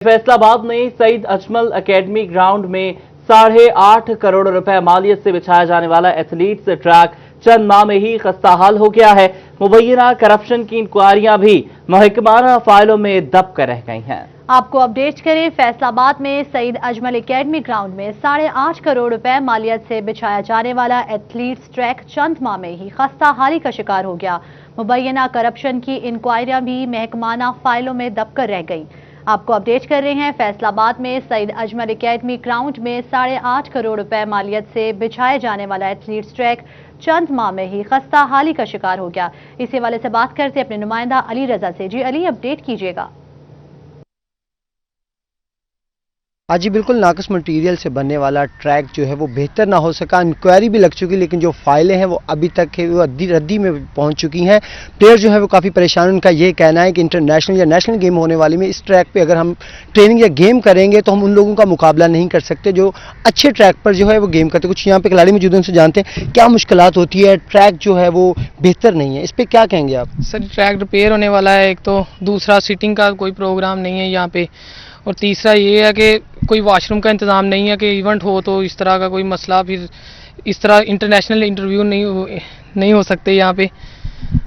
फैसलाबाद में Saeed Ajmal academy ground में 8.5 करोड़ रुपए मालियत से बिछाया जाने वाला एथलीट्स ट्रैक चंद माह में ही खस्ता हाल हो गया है। मुबैना करप्शन की इंक्वायरियां भी महकमाना फाइलों में दब कर रह गई हैं। आपको अपडेट करें, फैसलाबाद में सईद अजमल एकेडमी ग्राउंड में 8.5 करोड़ रुपए मालियत से बिछाया जाने वाला एथलीट्स ट्रैक चंद माह में ही खस्ता हाली का शिकार हो गया। मुबैना करप्शन की इंक्वायरियां भी महकमाना फाइलों में दब कर रह गई। आपको अपडेट कर रहे हैं, फैसलाबाद में सईद अजमल एकेडमी ग्राउंड में 8.5 करोड़ रुपए मालियत से बिछाए जाने वाला एथलीट्स ट्रैक चंद माह में ही खस्ता हाली का शिकार हो गया। इस हवाले से बात करते अपने नुमाइंदा अली रजा से। जी अली, अपडेट कीजिएगा। आज जी बिल्कुल नाकस मटेरियल से बनने वाला ट्रैक जो है वो बेहतर ना हो सका। इंक्वायरी भी लग चुकी, लेकिन जो फाइलें हैं वो अभी तक है वो रद्दी में पहुंच चुकी हैं। प्लेयर जो है वो काफ़ी परेशान। उनका ये कहना है कि इंटरनेशनल या नेशनल गेम होने वाली में इस ट्रैक पे अगर हम ट्रेनिंग या गेम करेंगे तो हम उन लोगों का मुकाबला नहीं कर सकते जो अच्छे ट्रैक पर जो है वो गेम करते। कुछ यहाँ पे खिलाड़ी मौजूद हैं, उनसे जानते हैं क्या मुश्किलात होती है। ट्रैक जो है वो बेहतर नहीं है, इस पर क्या कहेंगे आप? सर, ट्रैक रिपेयर होने वाला है एक तो, दूसरा सीटिंग का कोई प्रोग्राम नहीं है यहाँ पे, और तीसरा ये है कि कोई वॉशरूम का इंतज़ाम नहीं है कि इवेंट हो तो इस तरह का कोई मसला, फिर इस तरह इंटरनेशनल इंटरव्यू नहीं हो सकते यहाँ पे।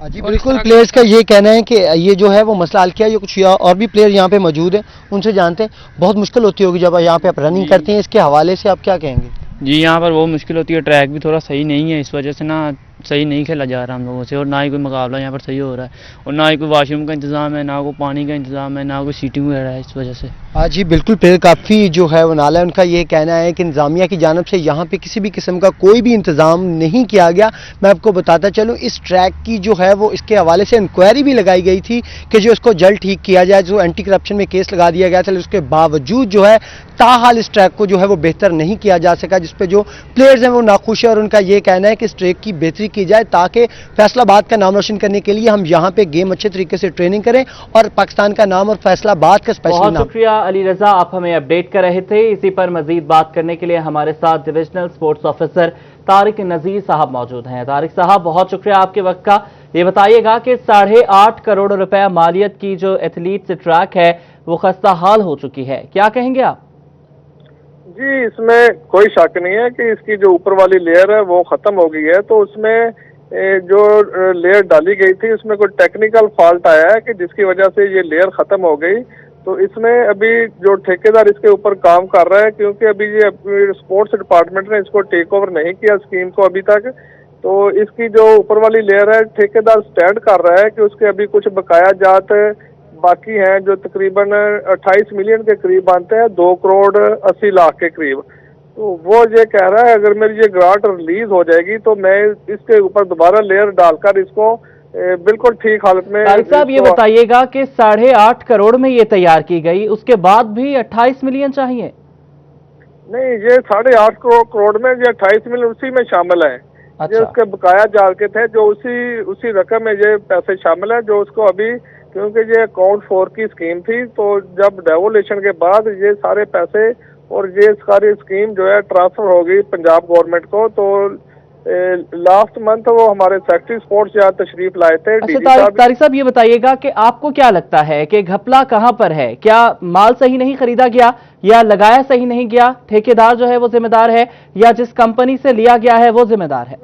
जी बिल्कुल, प्लेयर्स का ये कहना है कि ये जो है वो मसला हल किया। ये कुछ और भी प्लेयर यहाँ पे मौजूद हैं, उनसे जानते हैं। बहुत मुश्किल होती होगी जब यहाँ पे आप रनिंग करते हैं, इसके हवाले से आप क्या कहेंगे? जी यहाँ पर बहुत मुश्किल होती है, ट्रैक भी थोड़ा सही नहीं है, इस वजह से ना सही नहीं खेला जा रहा हम लोगों से, और ना ही कोई मुकाबला यहाँ पर सही हो रहा है, और ना ही कोई वॉशरूम का इंतज़ाम है, ना कोई पानी का इंतज़ाम है, ना कोई सीटिंग वगैरह है, इस वजह से। जी बिल्कुल, प्लेयर काफ़ी जो है वो नाला है। उनका ये कहना है कि इंतज़ामिया की जानिब से यहाँ पे किसी भी किस्म का कोई भी इंतज़ाम नहीं किया गया। मैं आपको बताता चलूँ, इस ट्रैक की जो है वो इसके हवाले से इंक्वायरी भी लगाई गई थी कि जो इसको जल्द ठीक किया जाए। जो एंटी करप्शन में केस लगा दिया गया था, उसके बावजूद जो है ताहाल इस ट्रैक को जो है वो बेहतर नहीं किया जा सका, जिसपे जो प्लेयर्स हैं वो नाखुश है। और उनका ये कहना है कि इस ट्रैक की बेहतरी की जाए ताकि फैसलाबाद का नाम रोशन करने के लिए हम यहाँ पे गेम अच्छे तरीके से ट्रेनिंग करें और पाकिस्तान का नाम और फैसलाबाद का स्पेशल नाम। शुक्रिया अली रजा, आप हमें अपडेट कर रहे थे। इसी पर मजीद बात करने के लिए हमारे साथ डिविजनल स्पोर्ट्स ऑफिसर तारिक नजीर साहब मौजूद हैं। तारिक साहब, बहुत शुक्रिया आपके वक्त का। ये बताइएगा कि 8.5 करोड़ रुपए मालियत की जो एथलीट्स ट्रैक है वो खस्ता हाल हो चुकी है, क्या कहेंगे आप? जी, इसमें कोई शक नहीं है कि इसकी जो ऊपर वाली लेयर है वो खत्म हो गई है। तो उसमें जो लेयर डाली गई थी उसमें कोई टेक्निकल फॉल्ट आया है कि जिसकी वजह से ये लेयर खत्म हो गई। तो इसमें अभी जो ठेकेदार इसके ऊपर काम कर रहा है, क्योंकि अभी ये स्पोर्ट्स डिपार्टमेंट ने इसको टेक ओवर नहीं किया स्कीम को अभी तक, तो इसकी जो ऊपर वाली लेयर है ठेकेदार स्टैंड कर रहा है कि उसके अभी कुछ बकाया जात बाकी हैं जो तकरीबन 28 मिलियन के करीब बनते हैं, 2 करोड़ 80 लाख के करीब। तो वो ये कह रहा है अगर मेरी ये ग्रांट रिलीज हो जाएगी तो मैं इसके ऊपर दोबारा लेयर डालकर इसको बिल्कुल ठीक हालत में। तारिक साहब, ये बताइएगा कि 8.5 करोड़ में ये तैयार की गई, उसके बाद भी 28 मिलियन चाहिए? नहीं, ये 8.5 करोड़ में ये 28 मिलियन उसी में शामिल है। अच्छा। ये उसके बकाया जाल के थे जो उसी रकम में ये पैसे शामिल है, जो उसको अभी, क्योंकि ये अकाउंट 4 की स्कीम थी, तो जब डेवोल्यूशन के बाद ये सारे पैसे और ये सारी स्कीम जो है ट्रांसफर हो गई पंजाब गवर्नमेंट को। तो लास्ट मंथ वो हमारे सेक्रेटरी स्पोर्ट्स यहाँ तशरीफ लाए थे। अच्छा तारिक साहब, ये बताइएगा कि आपको क्या लगता है कि घपला कहाँ पर है? क्या माल सही नहीं खरीदा गया, या लगाया सही नहीं गया? ठेकेदार जो है वो जिम्मेदार है, या जिस कंपनी से लिया गया है वो जिम्मेदार है?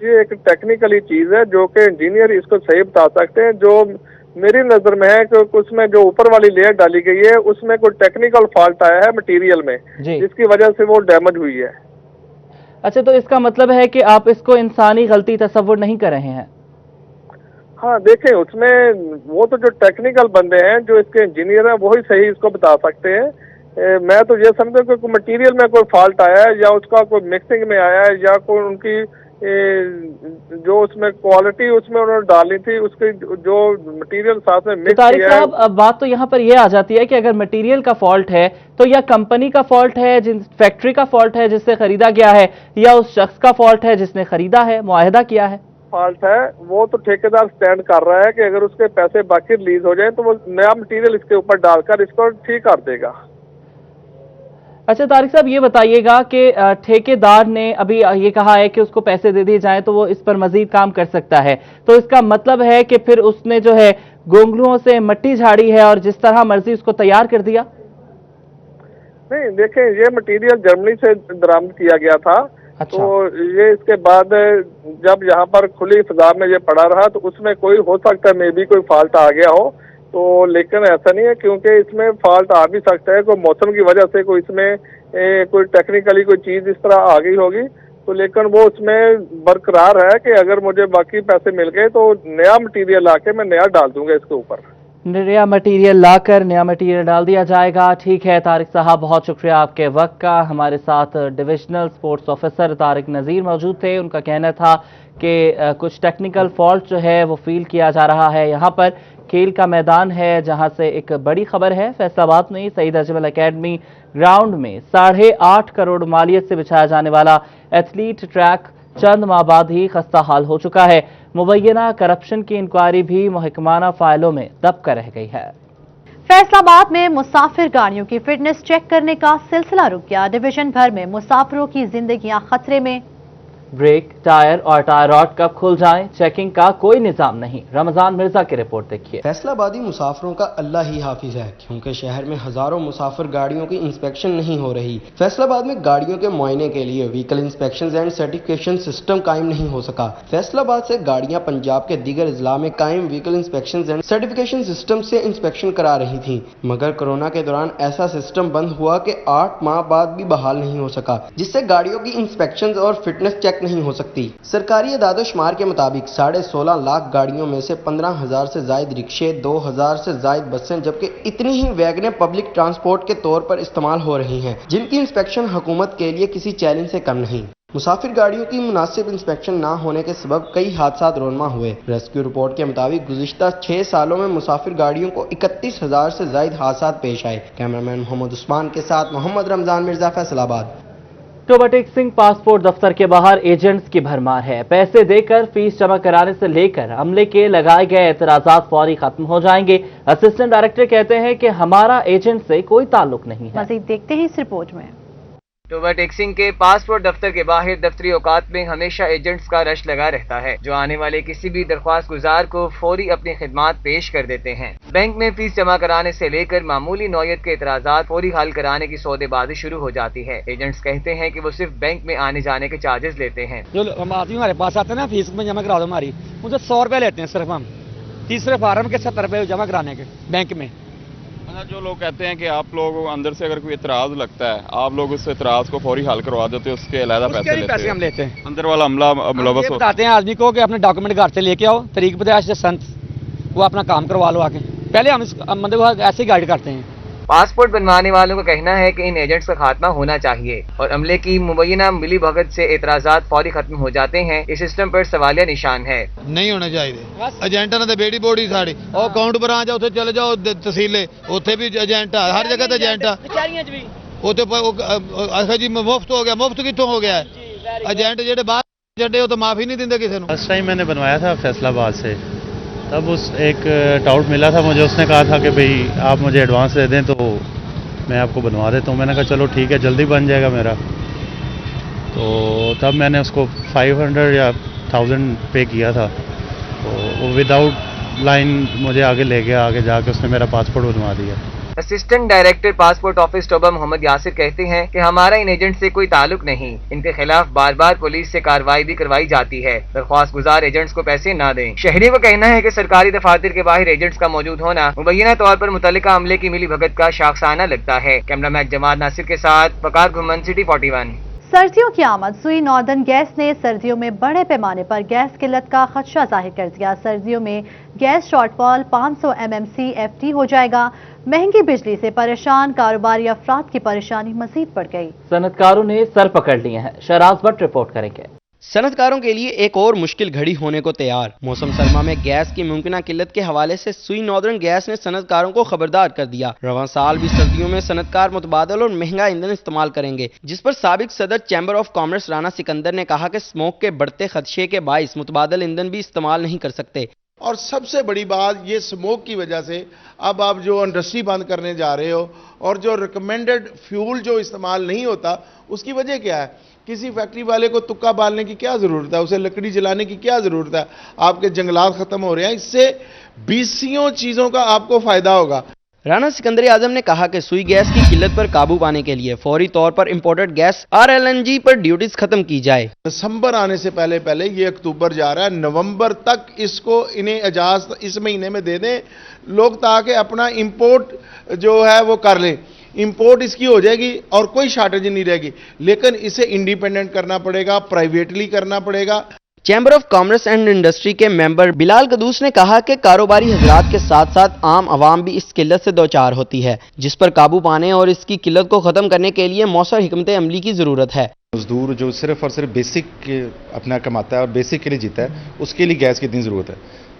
ये एक टेक्निकली चीज है जो कि इंजीनियर इसको सही बता सकते हैं। जो मेरी नजर में है कि उसमें जो ऊपर वाली लेयर डाली गई है उसमें कोई टेक्निकल फॉल्ट आया है मटेरियल में, जिसकी वजह से वो डैमेज हुई है। अच्छा, तो इसका मतलब है कि आप इसको इंसानी गलती तस्वुर नहीं कर रहे हैं? हाँ, देखें, उसमें वो तो जो टेक्निकल बंदे हैं जो इसके इंजीनियर हैं वही सही इसको बता सकते हैं। मैं तो ये समझता हूँ कि मटेरियल में कोई फॉल्ट आया है, या उसका कोई मिक्सिंग में आया है, या कोई उनकी जो उसमें क्वालिटी उसमें उन्होंने डाली थी उसकी जो मटेरियल साथ में मिक्स किया है। तारिक साहब, अब बात तो यहाँ पर यह आ जाती है कि अगर मटेरियल का फॉल्ट है तो या कंपनी का फॉल्ट है, जिस फैक्ट्री का फॉल्ट है जिससे खरीदा गया है, या उस शख्स का फॉल्ट है जिसने खरीदा है, मुआहदा किया है? फॉल्ट है वो तो ठेकेदार स्टैंड कर रहा है कि अगर उसके पैसे बाकी रिलीज हो जाए तो वो नया मटेरियल इसके ऊपर डालकर इसको ठीक कर देगा। अच्छा तारिक साहब, ये बताइएगा कि ठेकेदार ने अभी ये कहा है कि उसको पैसे दे दिए जाएं तो वो इस पर मजीद काम कर सकता है, तो इसका मतलब है कि फिर उसने जो है गोंगलुओं से मट्टी झाड़ी है और जिस तरह मर्जी उसको तैयार कर दिया? नहीं देखें, ये मटेरियल जर्मनी से बरामद किया गया था। अच्छा। तो ये इसके बाद जब यहाँ पर खुली फिजा में ये पड़ा रहा तो उसमें कोई हो सकता है मे बी कोई फॉल्ट आ गया हो, तो लेकिन ऐसा नहीं है, क्योंकि इसमें फॉल्ट आ भी सकता है, कोई मौसम की वजह से कोई इसमें कोई टेक्निकली कोई चीज इस तरह आ गई होगी, तो लेकिन वो उसमें बरकरार है कि अगर मुझे बाकी पैसे मिल गए तो नया मटेरियल लाके मैं नया डाल दूंगा इसके ऊपर। नया मटेरियल लाकर नया मटेरियल डाल दिया जाएगा। ठीक है तारिक साहब, बहुत शुक्रिया आपके वक्त का। हमारे साथ डिविजनल स्पोर्ट्स ऑफिसर तारिक नज़ीर मौजूद थे। उनका कहना था कि कुछ टेक्निकल फॉल्ट जो है वो फील किया जा रहा है। यहाँ पर खेल का मैदान है, जहाँ से एक बड़ी खबर है, फैसलाबाद में सईद अजमल एकेडमी ग्राउंड में 8.5 करोड़ मालियत से बिछाया जाने वाला एथलीट ट्रैक चंद माह बाद ही खस्ता हाल हो चुका है। मुबैना करप्शन की इंक्वायरी भी महकमाना फाइलों में दब कर रह गई है। फैसलाबाद में मुसाफिर गाड़ियों की फिटनेस चेक करने का सिलसिला रुक गया। डिवीजन भर में मुसाफिरों की जिंदगियां खतरे में। ब्रेक, टायर और टायर रॉड कब खुल जाएं, चेकिंग का कोई निजाम नहीं। रमजान मिर्जा की रिपोर्ट देखिए। फैसलाबादी मुसाफिरों का अल्लाह ही हाफिज है, क्योंकि शहर में हजारों मुसाफिर गाड़ियों की इंस्पेक्शन नहीं हो रही। फैसलाबाद में गाड़ियों के मुआयने के लिए vehicle inspection and certification system कायम नहीं हो सका। फैसलाबाद से गाड़ियां पंजाब के दीगर इजला में कायम vehicle inspection and certification system से इंस्पेक्शन करा रही थी, मगर कोरोना के दौरान ऐसा सिस्टम बंद हुआ कि 8 माह बाद भी बहाल नहीं हो सका, जिससे गाड़ियों की इंस्पेक्शन और फिटनेस चेक नहीं हो सकती। सरकारी अदाद-ओ-शुमार के मुताबिक 16.5 लाख गाड़ियों में से 15,000 से जायद रिक्शे, 2,000 से जायद बसें, जबकि इतनी ही वैगनें पब्लिक ट्रांसपोर्ट के तौर पर इस्तेमाल हो रही हैं, जिनकी इंस्पेक्शन हुकूमत के लिए किसी चैलेंज से कम नहीं। मुसाफिर गाड़ियों की मुनासिब इंस्पेक्शन न होने के सबब कई हादसात रोनमा हुए। रेस्क्यू रिपोर्ट के मुताबिक गुज़िश्ता 6 सालों में मुसाफिर गाड़ियों को 31,000 से जायद हादसात पेश आए। कैमरामैन मोहम्मद उस्मान के साथ मोहम्मद रमजान मिर्जा, फैसलाबाद। टोबाटेक सिंह पासपोर्ट दफ्तर के बाहर एजेंट्स की भरमार है। पैसे देकर फीस जमा कराने से लेकर अमले के लगाए गए एतराजात फौरी खत्म हो जाएंगे। असिस्टेंट डायरेक्टर कहते हैं कि हमारा एजेंट से कोई ताल्लुक नहीं है। मजीद देखते हैं इस रिपोर्ट में। टोबाटेक सिंह के पासपोर्ट दफ्तर के बाहर दफ्तरी औकात में हमेशा एजेंट्स का रश लगा रहता है, जो आने वाले किसी भी दरख्वास्त गुजार को फौरी अपनी खिदमात पेश कर देते हैं। बैंक में फीस जमा कराने से लेकर मामूली नौयत के एतराजात फौरी हल कराने की सौदेबाजी शुरू हो जाती है। एजेंट्स कहते हैं कि वो सिर्फ बैंक में आने जाने के चार्जेस लेते हैं। जो हम आदमी हमारे पास आते हैं ना, फीस में जमा करा दो हमारी, मुझे 100 रुपए लेते हैं सिर्फ हम, तीसरे फार्म के 70 रुपए जमा कराने के बैंक में। जो लोग कहते हैं कि आप लोग अंदर से अगर कोई इतराज लगता है, आप लोग उस इतराज को फौरी हल करवा देते हो, उसके अलग पैसे हम लेते हैं। अंदर वाला अमला मुलवस होता है। बताते हैं आदमी को कि अपने डॉक्यूमेंट घर से लेके आओ, तरीक बदाश से संत, वो अपना काम करवा लो आके। पहले हम मतलब ऐसे ही गाइड करते हैं। पासपोर्ट बनवाने वालों का कहना है कि इन एजेंट्स का खात्मा होना चाहिए और अमले की मुबैना मिली भगत से एतराजात फौरी खत्म हो जाते हैं। इस सिस्टम पर सवालिया निशान है। नहीं होना चाहिए। एजेंटा ने बेड़ी बोड़ी साड़ी और अकाउंट ब्रांच है, उसे चले जाओ तहसीले, उसे भी एजेंट है, हर जगह एजेंट है। अच्छा जी मुफ्त हो गया, मुफ्त कितों हो गया है? एजेंट जेडे बाहर चढ़े तो माफी नहीं देंगे किसी को। फर्स्ट टाइम मैंने बनवाया था फैसलाबाद से, तब उस एक टाउट मिला था मुझे, उसने कहा था कि भाई आप मुझे एडवांस दे दें तो मैं आपको बनवा देता हूँ। मैंने कहा चलो ठीक है, जल्दी बन जाएगा मेरा। तो तब मैंने उसको 500 या 1000 पे किया था, तो वो विदाउट लाइन मुझे आगे ले गया, आगे जाके उसने मेरा पासपोर्ट बनवा दिया। Assistant director passport office Toba Mohammad Yasir कहते हैं कि हमारा इन एजेंट से कोई ताल्लुक नहीं। इनके खिलाफ बार बार पुलिस से कार्रवाई भी करवाई जाती है। दरख्वास्त गुजार एजेंट्स को पैसे न दें। शहरियों का कहना है कि सरकारी दफातर के बाहर एजेंट्स का मौजूद होना मुबैना तौर पर मुतल्लिका अमले की मिली भगत का शाखसाना लगता है। कैमरामैन जमात नासिर के साथ वकार घुमन, सिटी 41। सर्दियों की आमद सुई नॉर्दर्न गैस ने सर्दियों में बड़े पैमाने पर गैस किल्लत का खदशा जाहिर कर दिया। सर्दियों में गैस शॉर्टफॉल 500 MMCFT हो जाएगा। महंगी बिजली से परेशान कारोबारी अफराद की परेशानी मजीद बढ़ गई। सनतकारों ने सर पकड़ लिए हैं। शहराज भट्ट रिपोर्ट करेंगे। सनतकारों के लिए एक और मुश्किल घड़ी होने को तैयार। मौसम सरमा में गैस की मुमकिना किल्लत के हवाले से सुई नॉर्दर्न गैस ने सनतकारों को खबरदार कर दिया। रवां साल भी सर्दियों में सनतकार मुतबादल और महंगा ईंधन इस्तेमाल करेंगे, जिस पर साबिक सदर chamber of commerce Rana Sikandar ने कहा कि स्मोक के बढ़ते खदशे के बाइस मुतबादल ईंधन भी इस्तेमाल नहीं कर सकते। और सबसे बड़ी बात, ये स्मोक की वजह से अब आप जो इंडस्ट्री बंद करने जा रहे हो और जो रिकमेंडेड फ्यूल जो इस्तेमाल नहीं होता, उसकी वजह क्या है? किसी फैक्ट्री वाले को तुक्का बालने की क्या ज़रूरत है? उसे लकड़ी जलाने की क्या ज़रूरत है? आपके जंगलात ख़त्म हो रहे हैं, इससे 20 चीज़ों का आपको फ़ायदा होगा। राना सिकंदर आजम ने कहा कि सुई गैस की किल्लत पर काबू पाने के लिए फौरी तौर पर इंपोर्टेड गैस RLNG पर ड्यूटीज खत्म की जाए। दिसंबर आने से पहले ये अक्टूबर जा रहा है, नवंबर तक इसको इन्हें इजाजत इस महीने में दे दें लोग, ताकि अपना इंपोर्ट जो है वो कर लें। इंपोर्ट इसकी हो जाएगी और कोई शॉर्टेज नहीं रहेगी, लेकिन इसे इंडिपेंडेंट करना पड़ेगा, प्राइवेटली करना पड़ेगा। Chamber of commerce and industry के मेंबर बिलाल कदूस ने कहा कि कारोबारी हजरात के साथ साथ आम आवाम भी इस किल्लत से दो चार होती है, जिस पर काबू पाने और इसकी किल्लत को खत्म करने के लिए मौसर हिकमत अमली की जरूरत है। मजदूर जो सिर्फ और सिर्फ बेसिक अपना कमाता है और बेसिक के लिए जीता है, उसके लिए गैस की इतनी ज़रूरत है।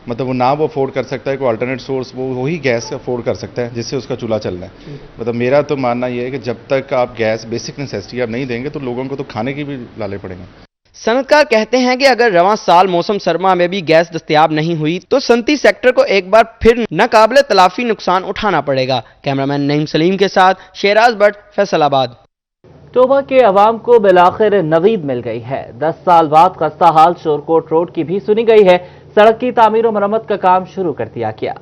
मतलब वो ना वो अफोर्ड कर सकता है, कोई अल्टरनेट सोर्स वो वही गैस अफोर्ड कर सकता है जिससे उसका चूल्हा चलना है। मतलब मेरा तो मानना ये है कि जब तक आप गैस बेसिक नेसेसिटी आप नहीं देंगे तो लोगों को तो खाने की भी लाले पड़ेंगे। सनतकार कहते हैं कि अगर रवां साल मौसम सरमा में भी गैस दस्तयाब नहीं हुई तो सनती सेक्टर को एक बार फिर नाकाबिले तलाफी नुकसान उठाना पड़ेगा। कैमरामैन नईम सलीम के साथ शेराज भट्ट, फैसलाबाद। टोबा के अवाम को बिलाखिर नवीद मिल गई है। 10 साल बाद खस्ता हाल शोरकोट रोड की भी सुनी गई है। सड़क की तामीर और मरम्मत का काम शुरू कर दिया गया।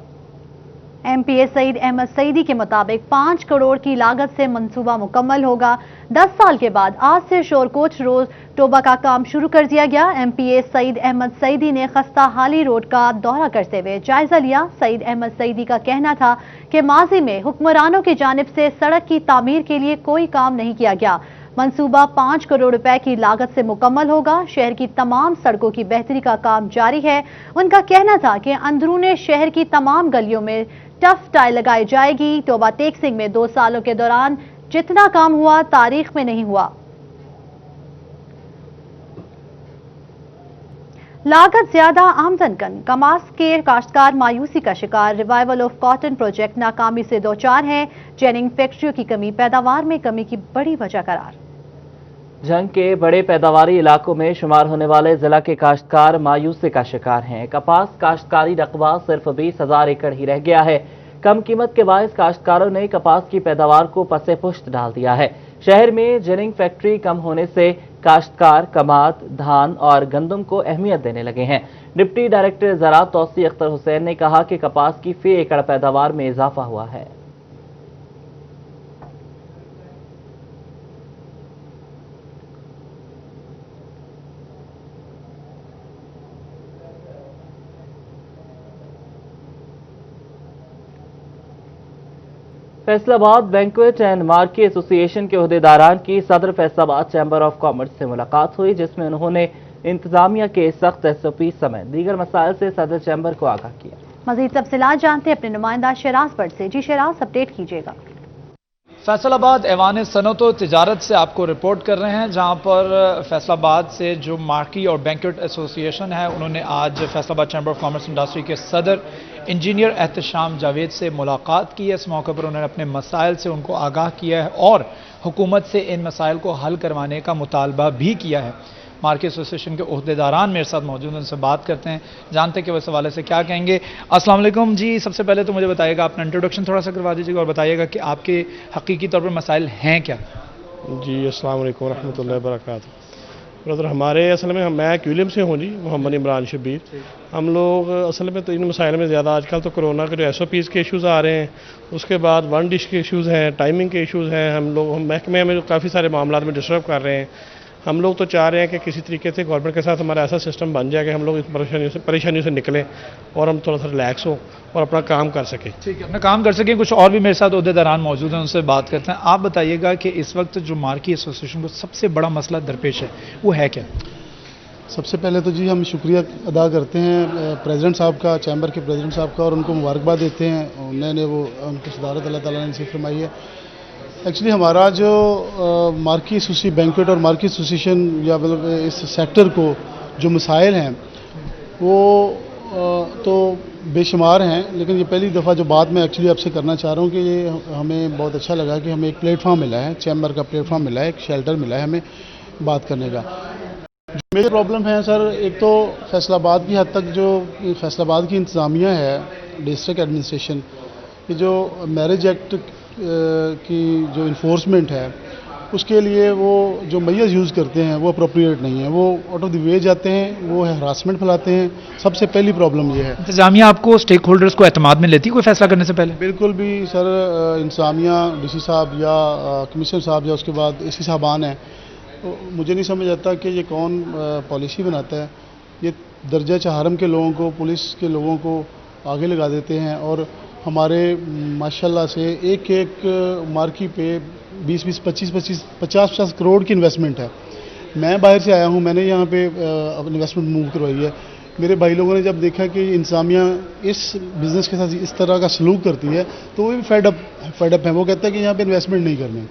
MPA सईद अहमद सईदी के मुताबिक 5 करोड़ की लागत से मंसूबा मुकम्मल होगा। 10 साल के बाद आज से शोरकोट रोड टोबा का काम शुरू कर दिया गया। MPA सईद अहमद सईदी ने खस्ता हाली रोड का दौरा करते हुए जायजा लिया। सईद अहमद सईदी का कहना था कि माजी में हुक्मरानों की जानिब से सड़क की तामीर के लिए कोई काम नहीं किया गया। मंसूबा 5 करोड़ रुपए की लागत से मुकम्मल होगा। शहर की तमाम सड़कों की बेहतरी का काम जारी है। उनका कहना था कि अंदरूने शहर की तमाम गलियों में टफ टाइल लगाई जाएगी। टोबा टेक्सिंग में 2 सालों के दौरान जितना काम हुआ तारीख में नहीं हुआ। लागत ज्यादा आमदन कम, कमास के काश्तकार मायूसी का शिकार। रिवाइवल ऑफ कॉटन प्रोजेक्ट नाकामी से दो चार है। जेनिंग फैक्ट्रियों की कमी पैदावार में कमी की बड़ी वजह करार। जंग के बड़े पैदावारी इलाकों में शुमार होने वाले जिला के काश्तकार मायूसी का शिकार हैं। कपास काश्तकारी रकबा सिर्फ 20,000 एकड़ ही रह गया है। कम कीमत के बायस काश्तकारों ने कपास की पैदावार को पसे पुश्त डाल दिया है। शहर में जिनिंग फैक्ट्री कम होने से काश्तकार कमाद, धान और गंदम को अहमियत देने लगे हैं। डिप्टी डायरेक्टर ज़राअत तौसीफ अख्तर हुसैन ने कहा कि कपास की फी एकड़ पैदावार में इजाफा हुआ है। Faisalabad banquet and marquee association के ओहदेदारान की सदर फैसलाबाद चैम्बर ऑफ कॉमर्स से मुलाकात हुई, जिसमें उन्होंने इंतजामिया के सख्त SOP समेत दीगर मसाइल से सदर चैम्बर को आगाह किया। मजीद तफसीलात जानते अपने नुमाइंदा शेराज भट्ट से। जी शेराज, अपडेट कीजिएगा। फैसलाबाद ऐवान सनअत व तिजारत से आपको रिपोर्ट कर रहे हैं, जहां पर फैसलाबाद से जो मार्की और बैंक्वेट एसोसिएशन है उन्होंने आज Faisalabad chamber of commerce industry के सदर इंजीनियर एहतशाम जावेद से मुलाकात की है। इस मौके पर उन्होंने अपने मसाइल से उनको आगाह किया है और हुकूमत से इन मसाइल को हल करवाने का मुतालबा भी किया है। मार्की एसोसिएशन के ओहदेदारान मेरे साथ मौजूद हैं, उनसे बात करते हैं, जानते हैं कि वो इस हवाले से क्या कहेंगे। अस्सलाम वालेकुम जी, सबसे पहले तो मुझे बताइएगा, अपना इंट्रोडक्शन थोड़ा सा करवा दीजिएगा और बताइएगा कि आपके हकीकी तौर पर मसाइल हैं क्या। जी अस्सलाम वालेकुम रहमतुल्लाहि व बरकातहू। ब्रदर, हमारे असल में मैं क्यूलियम से हूँ जी, मोहम्मद इमरान शबीर। हम लोग असल में तो इन मसाइल में ज़्यादा आजकल तो कोरोना के जो SOPs के इश्यूज़ आ रहे हैं, उसके बाद वन डिश के इश्यूज़ हैं, टाइमिंग के इश्यूज़ हैं। हम महकमे में काफ़ी सारे मामला में डिस्टर्ब कर रहे हैं। हम लोग तो चाह रहे हैं कि किसी तरीके से गवर्नमेंट के साथ हमारा ऐसा सिस्टम बन जाए कि हम लोग इस परेशानियों से निकलें और हम थोड़ा सा रिलैक्स हो और अपना काम कर सकें। ठीक है, अपना काम कर सकें। कुछ और भी मेरे साथ ओहदेदारान मौजूद हैं, उनसे बात करते हैं। आप बताइएगा कि इस वक्त जो मार्की एसोसिएशन को सबसे बड़ा मसला दरपेश है वो है क्या? सबसे पहले तो जी हम शुक्रिया अदा करते हैं प्रेसिडेंट साहब का, चैम्बर के प्रेसिडेंट साहब का, और उनको मुबारकबाद देते हैं। उन्होंने वो उनकी सदारत अल्लाह ताला ने नसीब फरमाई है। एक्चुअली हमारा जो मार्की एसोसिएशन बैंक्वेट और मार्की एसोसिएशन या मतलब इस सेक्टर को जो मसाइल हैं वो तो बेशुमार हैं, लेकिन ये पहली दफ़ा जो बात मैं एक्चुअली आपसे करना चाह रहा हूँ कि ये हमें बहुत अच्छा लगा कि हमें एक प्लेटफॉर्म मिला है, चैम्बर का प्लेटफॉर्म मिला है, एक शेल्टर मिला है हमें बात करने का। मेजर प्रॉब्लम है सर, एक तो फैसलाबाद की हद तक जो फैसलाबाद की इंतज़ामिया है, डिस्ट्रिक्ट एडमिनिस्ट्रेशन की जो मैरिज एक्ट की जो इन्फोर्समेंट है उसके लिए वो जो मैयर्स यूज़ करते हैं वो अप्रोप्रिएट नहीं है, वो आउट ऑफ द वे जाते हैं, वो हरासमेंट फैलाते हैं। सबसे पहली प्रॉब्लम ये है। इंतजामिया आपको स्टेक होल्डर्स को एतमाद में लेती है कोई फैसला करने से पहले? बिल्कुल भी सर, इंतजामिया डीसी साहब या कमिश्नर साहब या उसके बाद एसी साहबान हैं, तो मुझे नहीं समझ आता कि ये कौन पॉलिसी बनाता है। ये दर्जा चहारम के लोगों को, पुलिस के लोगों को आगे लगा देते हैं और हमारे माशाल्लाह से एक एक मार्की पे 20-20, 25-25, 50-50 करोड़ की इन्वेस्टमेंट है। मैं बाहर से आया हूँ, मैंने यहाँ पे इन्वेस्टमेंट मूव करवाई है। मेरे भाई लोगों ने जब देखा कि इंतजामिया इस बिज़नेस के साथ इस तरह का सलूक करती है तो वो भी फेड अप है। वो कहता है कि यहाँ पे इन्वेस्टमेंट नहीं करनी।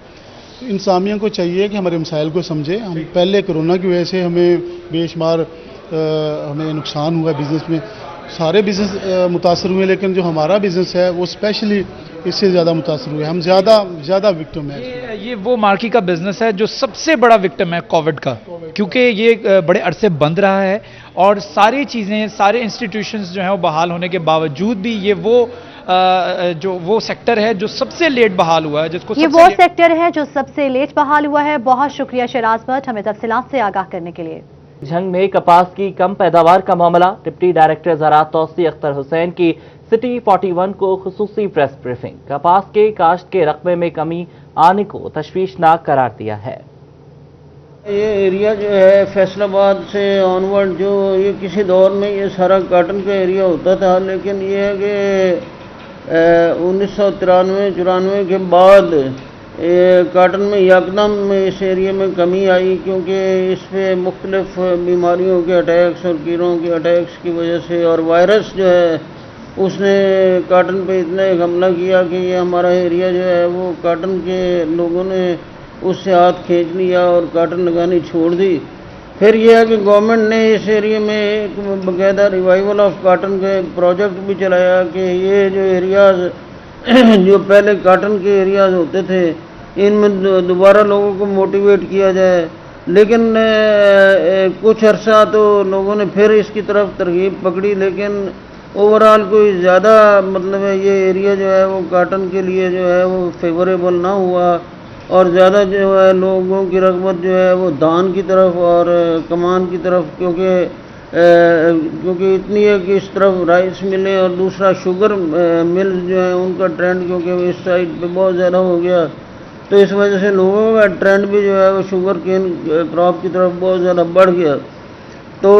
तो इंतजामिया को चाहिए कि हमारे मसाइल को समझे। हम पहले कोरोना की वजह से हमें बेशुमार हमें नुकसान हुआ बिज़नेस में, सारे बिज़नेस मुतासर हुए, लेकिन जो हमारा बिज़नेस है वो स्पेशली इससे ज़्यादा मुतासर हुए। हम ज़्यादा विक्टिम है। ये वो मार्की का बिजनेस है जो सबसे बड़ा विक्टिम है कोविड का, क्योंकि ये बड़े अरसे बंद रहा है और सारी चीज़ें, सारे इंस्टीट्यूशंस जो हैं वो बहाल होने के बावजूद भी ये वो सेक्टर है जो सबसे लेट बहाल हुआ है, जिसको ये वो सेक्टर है जो सबसे लेट बहाल हुआ है। बहुत शुक्रिया शराज भट्ट हमें तफसीलात से आगाह करने के लिए। झंग में कपास की कम पैदावार का मामला, डिप्टी डायरेक्टर ज़राअत तौसीफ अख्तर हुसैन की सिटी 41 को खुसूसी प्रेस ब्रीफिंग। कपास के काश्त के रकबे में कमी आने को तशवीशनाक करार दिया है। ये एरिया जो है फैसलाबाद से ऑनवर्ड, जो ये किसी दौर में ये सारा काटन का एरिया होता था, लेकिन ये है कि 1993-94 के बाद काटन में यकदम इस एरिया में कमी आई, क्योंकि इस पे मुख्तलिफ बीमारियों के अटैक्स और कीड़ों के अटैक्स की वजह से और वायरस जो है उसने काटन पे इतना एक हमला किया कि ये हमारा एरिया जो है वो काटन के लोगों ने उससे हाथ खींच लिया और काटन लगानी छोड़ दी। फिर यह है कि गवर्नमेंट ने इस एरिया में एक बाकायदा रिवाइवल ऑफ काटन का प्रोजेक्ट भी चलाया कि ये जो एरियाज़ जो पहले काटन के एरियाज़ होते थे इनमें दोबारा लोगों को मोटिवेट किया जाए। लेकिन कुछ अरसा तो लोगों ने फिर इसकी तरफ तरगीब पकड़ी, लेकिन ओवरऑल कोई ज़्यादा मतलब है ये एरिया जो है वो काटन के लिए जो है वो फेवरेबल ना हुआ और ज़्यादा जो है लोगों की रग़बत जो है वो धान की तरफ और कमान की तरफ, क्योंकि इतनी है कि इस तरफ राइस मिलें और दूसरा शुगर मिल जो है उनका ट्रेंड क्योंकि इस साइड पे बहुत ज़्यादा हो गया, तो इस वजह से लोगों का ट्रेंड भी जो है वो शुगर केन क्रॉप की तरफ बहुत ज़्यादा बढ़ गया। तो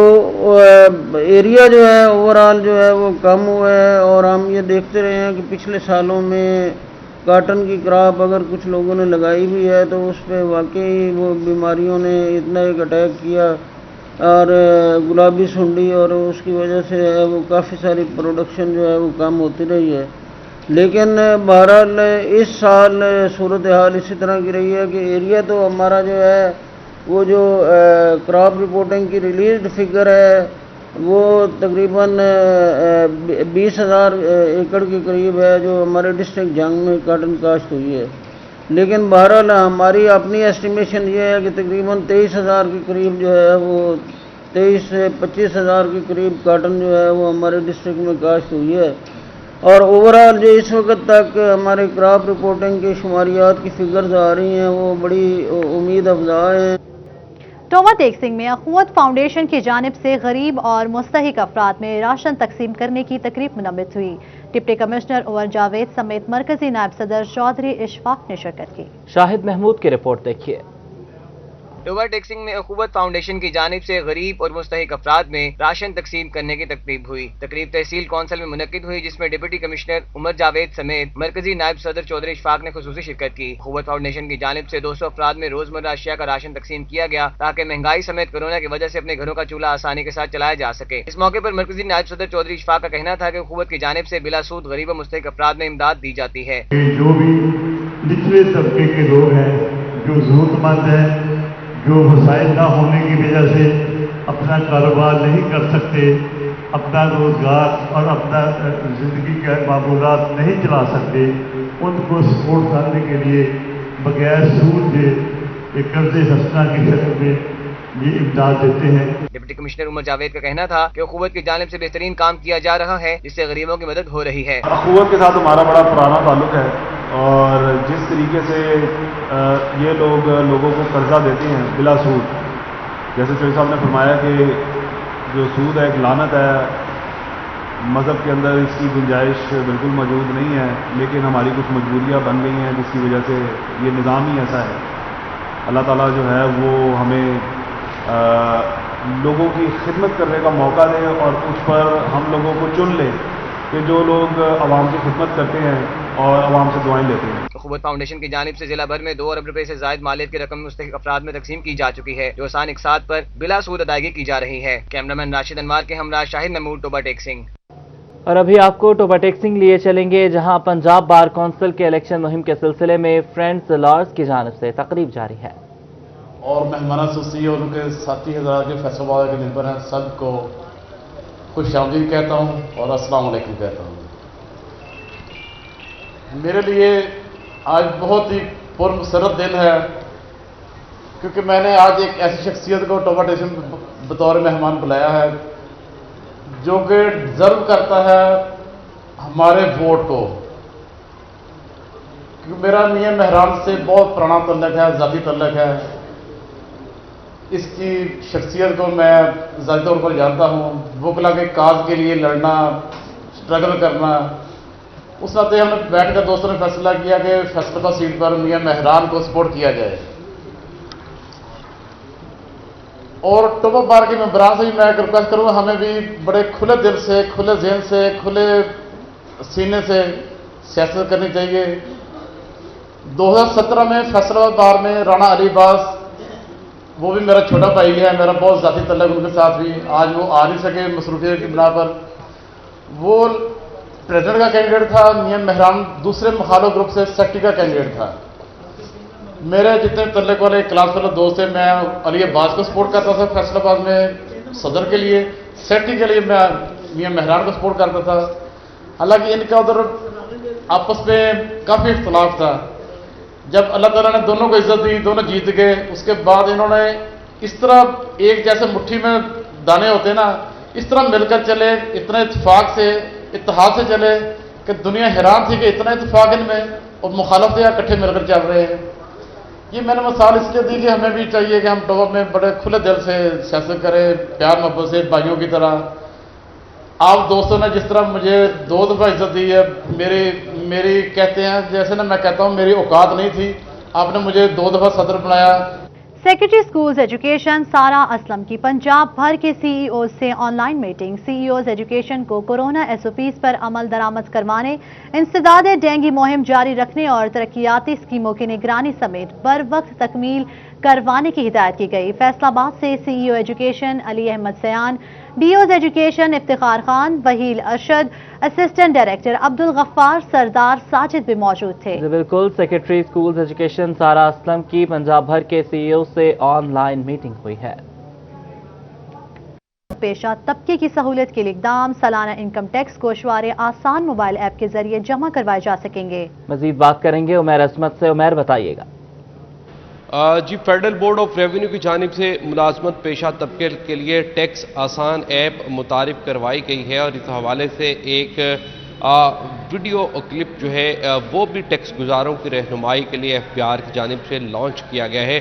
एरिया जो है ओवरऑल जो है वो कम हुआ है और हम ये देखते रहे हैं कि पिछले सालों में काटन की क्रॉप अगर कुछ लोगों ने लगाई भी है तो उस पर वाकई वो बीमारियों ने इतना एक अटैक किया और गुलाबी सुंडी और उसकी वजह से वो काफ़ी सारी प्रोडक्शन जो है वो कम होती रही है। लेकिन बहरहाल इस साल सूरत हाल इसी तरह की रही है कि एरिया तो हमारा जो है वो जो क्रॉप रिपोर्टिंग की रिलीज्ड फिगर है वो तकरीबन 20,000 एकड़ के करीब है जो हमारे डिस्ट्रिक्ट जंग में काटन काश्त हुई है। लेकिन बहरहाल हमारी अपनी एस्टिमेशन ये है कि तकरीबन 23,000 के करीब जो है वो 23 से 25,000 के करीब काटन जो है वो हमारे डिस्ट्रिक्ट में काश्त हुई है। और ओवरऑल जो इस वक्त तक हमारे क्रॉप रिपोर्टिंग की शुमारियात की फिगर्स आ रही हैं वो बड़ी उम्मीद अफजा हैं। टोमा टेक सिंह में अखुवत फाउंडेशन की जानिब से गरीब और मुस्तहिक अफराद में राशन तकसीम करने की तकरीब मुनम्मित हुई। डिप्टी कमिश्नर उमर जावेद समेत मरकजी नायब सदर चौधरी इशफाक ने शिरकत की। शाहिद महमूद की रिपोर्ट देखिए। टोमा टेक सिंह में अखुवत फाउंडेशन की जानिब से गरीब और मुस्तहिक अफराद में राशन तकसीम करने की तकरीब हुई। तकरीब तहसील कौंसिल में मुनक्किद हुई जिसमें डिप्टी कमिश्नर उमर जावेद समेत मरकजी नायब सदर चौधरी इशफाक ने खुसूसी शिरकत की। अखुवत फाउंडेशन की जानिब से 200 अफराद में रोजमर्रा अशिया का राशन तकसीम किया गया ताकि महंगाई समेत कोरोना की वजह से अपने घरों का चूल्हा आसानी के साथ चलाया जा सके। इस मौके पर मरकजी नायब सदर चौधरी इशफाक का कहना था कि अखुवत की जानिब से बिला सूद गरीब और मुस्तहिक अफराद में इमदाद दी जाती है। जो भी निचले तबके के लोग हैं, जो जरूरतमंद हैं, जो वसाइल ना होने की वजह से अपना कारोबार नहीं कर सकते, अपना रोजगार और अपना ज़िंदगी के मामूलात नहीं चला सकते, उनको सपोर्ट करने के लिए बगैर सूद के कर्ज़े हसना की शक्ल में ये इमदाद देते हैं। डिप्टी कमिश्नर उमर जावेद का कहना था कि अखुवत की जानिब से बेहतरीन काम किया जा रहा है जिससे गरीबों की मदद हो रही है। अखुवत के साथ हमारा बड़ा पुराना ताल्लुक है اور جس طریقے سے یہ لوگ لوگوں کو قرضہ دیتے ہیں بلا سود، جیسے چوہدری صاحب نے فرمایا کہ جو سود ہے ایک لعنت ہے، مذہب کے اندر اس کی گنجائش بالکل موجود نہیں ہے، لیکن ہماری کچھ مجبوریاں بن گئی ہیں جس کی وجہ سے یہ نظام ہی ایسا ہے۔ اللہ تعالیٰ جو ہے وہ ہمیں لوگوں کی خدمت کرنے کا موقع دے اور اس پر ہم لوگوں کو چن لے کہ جو لوگ عوام کی خدمت کرتے ہیں اور عوام سے دعائیں لیتے ہیں۔ اخوت فاؤنڈیشن کی جانب سے ضلع بھر میں 2 ارب روپے سے زائد مالیت کی رقم مستحق افراد میں تقسیم کی جا چکی ہے، جو آسان اقساط پر بلا سود ادائیگی کی جا رہی ہے۔ کیمرامین راشد انوار کے ہمراہ شاہد محمود، ٹوبہ ٹیک سنگھ۔ اور ابھی آپ کو ٹوبہ ٹیک سنگھ لیے چلیں گے، جہاں پنجاب بار کونسل کے الیکشن مہم کے سلسلے میں فرینڈز لارز کی جانب سے تقریب جاری ہے۔ اور مہمانہ سوسی اور ان کے ساتھی حضرات کے فیصلہ باد کے ممبر ہیں، سب کو خوش آمدید کہتا ہوں اور السلام علیکم کہتا ہوں۔ میرے لیے آج بہت ہی پرمسرت دن ہے، کیونکہ میں نے آج ایک ایسی شخصیت کو ٹوبہ ٹیک سنگھ بطور مہمان بلایا ہے جو کہ ڈیزرو کرتا ہے ہمارے ووٹ کو، کیونکہ میرا میاں مہران سے بہت پرانا تعلق ہے، ذاتی تعلق ہے۔ اس کی شخصیت کو میں ذاتی طور پر جانتا ہوں، وکلا کے کاز کے لیے لڑنا، اسٹرگل کرنا۔ اس ناطے ہم نے بیٹھ کر دوستوں نے فیصلہ کیا کہ فیصل آباد سیٹ پر میاں مہران کو سپورٹ کیا جائے، اور ٹوبہ بار کے ممبران سے بھی میں ریکویسٹ کروں ہمیں بھی بڑے کھلے دل سے، کھلے ذہن سے، کھلے سینے سے سیاست کرنی چاہیے۔ 2017 میں فیصل آباد بار میں رانا علی عباس، وہ بھی میرا چھوٹا بھائی ہے، میرا بہت ذاتی تعلق ان کے ساتھ بھی، آج وہ آ نہیں سکے مصروفیت کی بنا پر۔ وہ پریزیڈنٹ کا کینڈیڈیٹ تھا، میاں مہران دوسرے مخالف گروپ سے سیکٹری کا کینڈیڈیٹ تھا۔ میرے جتنے تعلق والے کلاس والے دوست ہیں، میں علی عباس کو سپورٹ کرتا تھا فیصل آباد میں صدر کے لیے، سیکٹری کے لیے میں میاں مہران کو سپورٹ کرتا تھا۔ حالانکہ ان کا ادھر آپس میں کافی اختلاف تھا، جب اللہ تعالیٰ نے دونوں کو عزت دی، دونوں جیت گئے، اس کے بعد انہوں نے اس طرح ایک جیسے مٹھی میں دانے ہوتے نا، اس طرح مل کر چلے، اتنا اتفاق سے، اتحاد سے چلے کہ دنیا حیران تھی کہ اتنا اتفاق ان میں، اور مخالف سے اکٹھے مل کر چل رہے ہیں۔ یہ میں نے مثال اس لیے دی کہ ہمیں بھی چاہیے کہ ہم ٹوبہ میں بڑے کھلے دل سے سیاست کریں، پیار محبت سے، بھائیوں کی طرح۔ آپ دوستوں نے جس طرح مجھے 2 دفعہ عزت دی ہے، میری کہتے ہیں جیسے نا، میں کہتا ہوں میری اوقات نہیں تھی، آپ نے مجھے 2 دفعہ صدر بنایا۔ سیکرٹری اسکولز ایجوکیشن سارا اسلم کی پنجاب بھر کے سی ای اوز سے online meeting. C E Os education کو کورونا ایس او پیز پر عمل درآمد کروانے، انسداد ڈینگی مہم جاری رکھنے اور ترقیاتی اسکیموں کی نگرانی سمیت بر وقت تکمیل کروانے کی ہدایت کی گئی۔ فیصل آباد سے C E O education Ali Ahmed Siyan, D Os education Iftikhar Khan, وحیل ارشد، اسسٹنٹ ڈائریکٹر عبدالغفار، سردار ساجد بھی موجود تھے۔ بالکل، سیکرٹری اسکولز ایجوکیشن سارا اسلم کی پنجاب بھر کے سی ای او سے آن لائن میٹنگ ہوئی ہے۔ پیشہ طبقے کی سہولت کے لیے اقدام، سالانہ انکم ٹیکس گوشوارے آسان موبائل ایپ کے ذریعے جمع کروائے جا سکیں گے۔ مزید بات کریں گے عمیر عصمت سے۔ عمیر، بتائیے گا۔ جی، فیڈرل بورڈ آف ریونیو کی جانب سے ملازمت پیشہ طبقے کے لیے ٹیکس آسان ایپ متعارف کروائی گئی ہے، اور اس حوالے سے ایک ویڈیو کلپ جو ہے وہ بھی ٹیکس گزاروں کی رہنمائی کے لیے ایف بی آر کی جانب سے لانچ کیا گیا ہے۔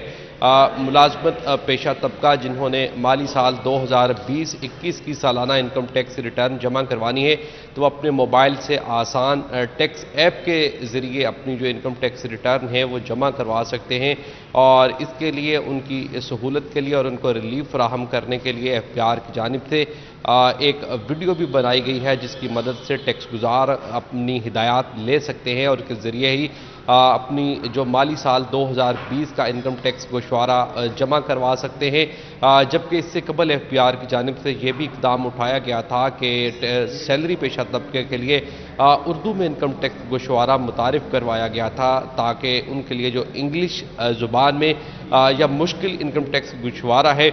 ملازمت پیشہ طبقہ جنہوں نے مالی سال 2020-21 کی سالانہ انکم ٹیکس ریٹرن جمع کروانی ہے، تو اپنے موبائل سے آسان ٹیکس ایپ کے ذریعے اپنی جو انکم ٹیکس ریٹرن ہے وہ جمع کروا سکتے ہیں، اور اس کے لیے ان کی سہولت کے لیے اور ان کو ریلیف فراہم کرنے کے لیے ایف بی آر کی جانب سے ایک ویڈیو بھی بنائی گئی ہے، جس کی مدد سے ٹیکس گزار اپنی ہدایات لے سکتے ہیں اور اس کے ذریعے ہی اپنی جو مالی سال 2020 کا انکم ٹیکس گوشوارہ جمع کروا سکتے ہیں۔ جبکہ اس سے قبل ایف بی آر کی جانب سے یہ بھی اقدام اٹھایا گیا تھا کہ سیلری پیشہ طبقے کے لیے اردو میں انکم ٹیکس گوشوارہ متعارف کروایا گیا تھا، تاکہ ان کے لیے جو انگلش زبان میں یا مشکل انکم ٹیکس گوشوارہ ہے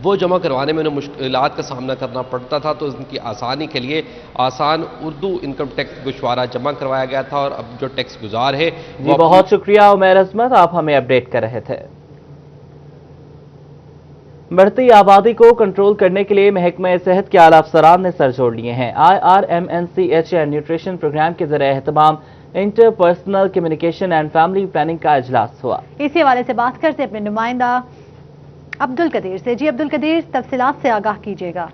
وہ جمع کروانے میں انہیں مشکلات کا سامنا کرنا پڑتا تھا، تو ان کی آسانی کے لیے آسان اردو انکم ٹیکس گوشوارہ جمع کروایا گیا تھا، اور اب جو ٹیکس گزار ہے جی بہت شکریہ عمیر عصمت، آپ ہمیں اپڈیٹ کر رہے تھے۔ بڑھتی آبادی کو کنٹرول کرنے کے لیے محکمہ صحت کے اعلیٰ افسران نے سر جوڑ لیے ہیں۔ IRMNCH نیوٹریشن پروگرام کے ذریعے اہتمام interpersonal communication and family planning का इजलास हुआ। इसी हवाले से बात करते हैं अपने नुमाइंदा अब्दुल कदीर से। जी अब्दुल कदीर, तफसीलात से आगाह कीजिएगा।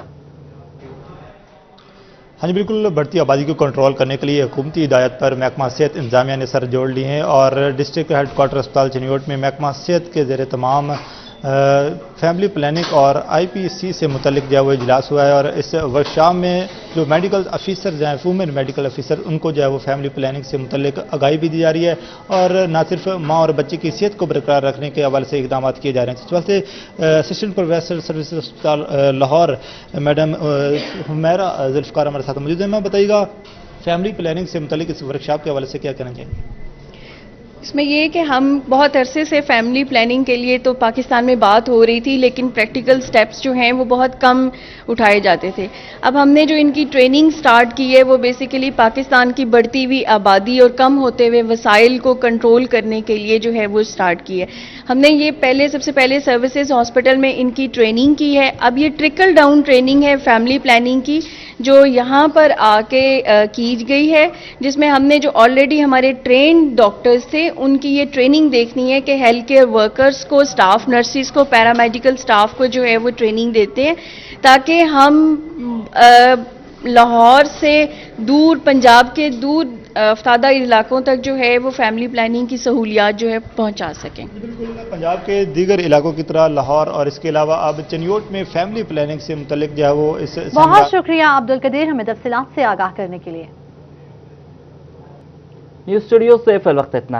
हाँ जी बिल्कुल, बढ़ती आबादी को कंट्रोल करने के लिए हुकूमती हिदायत पर महकमा सेहत इंतजामिया ने सर जोड़ लिए हैं और डिस्ट्रिक्ट हेडक्वार्टर अस्पताल चनियोट में महकमा सेहत के ज़ेरे तमाम फैमिली प्लानिंग और IPC से मुतल्लिक जो है वो इजलास हुआ है और इस वर्कशॉप में जो मेडिकल ऑफिसर जो हैं, वुमेन मेडिकल ऑफिसर, उनको जो है वो फैमिली प्लानिंग से मुतल्लिक आगाही भी दी जा रही है और ना सिर्फ माँ और बच्चे की सेहत को बरकरार रखने के हवाले से इकदाम किए जा रहे हैं। इस वास्ते असिस्टेंट प्रोफेसर सर्विस अस्पताल लाहौर मैडम हुमैरा जुल्फ़िकार हमारे साथ मौजूद है। मैं बताइएगा फैमिली प्लानिंग से मुतल्लिक इस वर्कशॉप के हवाले से क्या कहना चाहिए? इसमें ये है कि हम बहुत अरसे से फैमिली प्लानिंग के लिए तो पाकिस्तान में बात हो रही थी, लेकिन प्रैक्टिकल स्टेप्स जो हैं वो बहुत कम उठाए जाते थे। अब हमने जो इनकी ट्रेनिंग स्टार्ट की है वो बेसिकली पाकिस्तान की बढ़ती हुई आबादी और कम होते हुए वसाइल को कंट्रोल करने के लिए जो है वो स्टार्ट की है। हमने ये सबसे पहले सर्विसेज हॉस्पिटल में इनकी ट्रेनिंग की है। अब ये ट्रिकल डाउन ट्रेनिंग है फैमिली प्लानिंग की, जो यहाँ पर आके की गई है, जिसमें हमने जो ऑलरेडी हमारे ट्रेन्ड डॉक्टर्स थे उनकी ये ट्रेनिंग देखनी है कि हेल्थ केयर वर्कर्स को, स्टाफ नर्सिस को, पैरामेडिकल स्टाफ को जो है वो ट्रेनिंग देते हैं ताकि हम लाहौर से दूर, पंजाब के दूर अफ्तादा इलाकों तक जो है वो फैमिली प्लानिंग की सहूलियात जो है पहुंचा सकें। बिल्कुल, पंजाब के दीगर इलाकों की तरह लाहौर और इसके अलावा अब चनियोट में फैमिली प्लानिंग से मुतल्लिक जो है वो इस बहुत शुक्रिया अब्दुल कदीर, हमें तफसीलात से आगाह करने के लिए। न्यूज़ स्टूडियो से फिल वक्त इतना ही।